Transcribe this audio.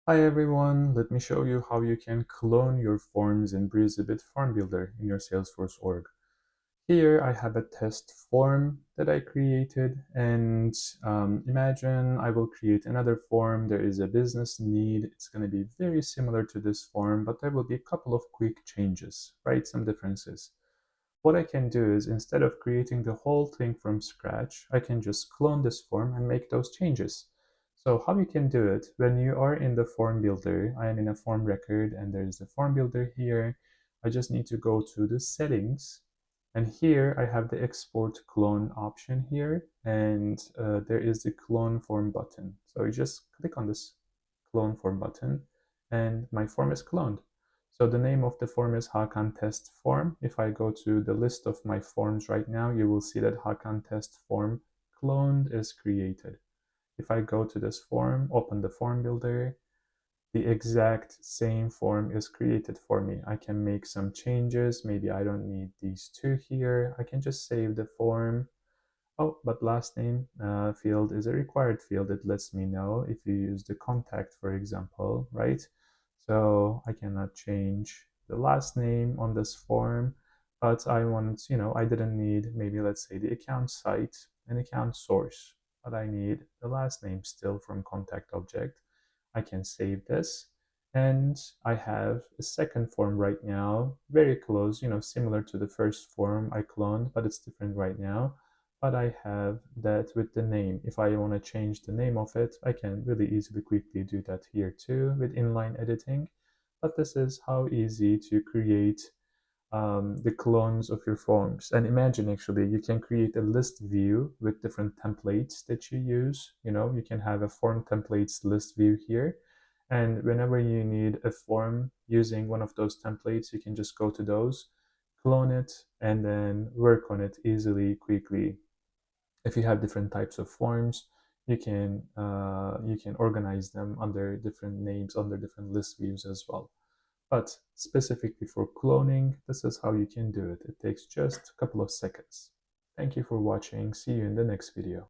Hi everyone, let me show you how you can clone your forms in BreezyBit Form Builder in your Salesforce org. Here I have a test form that I created, and imagine I will create another form. There is a business need. It's going to be very similar to this form, but there will be a couple of quick changes, right? Some differences. What I can do is, instead of creating the whole thing from scratch, I can just clone this form and make those changes. So how you can do it, when you are in the form builder, I am in a form record and there's the form builder here. I just need to go to the settings, and here I have the export clone option here, and there is the clone form button. So you just click on this clone form button and my form is cloned. So the name of the form is Hakan test form. If I go to the list of my forms right now, you will see that Hakan test form cloned is created. If I go to this form, open the form builder, the exact same form is created for me. I can make some changes. Maybe I don't need these two here. I can just save the form. Oh, but last name field is a required field. It lets me know if you use the contact, for example, right? So I cannot change the last name on this form, but I want, I didn't need, maybe let's say the account site and account source, but I need the last name still from contact object. I can save this. And I have a second form right now, very close, similar to the first form I cloned, but it's different right now. But I have that with the name. If I want to change the name of it, I can really easily quickly do that here too with inline editing. But this is how easy to create the clones of your forms. And imagine, actually, you can create a list view with different templates that you use. You can have a form templates list view here. And whenever you need a form using one of those templates, you can just go to those, clone it, and then work on it easily, quickly. If you have different types of forms, you can organize them under different names, under different list views as well. But specifically for cloning, this is how you can do it. It takes just a couple of seconds. Thank you for watching. See you in the next video.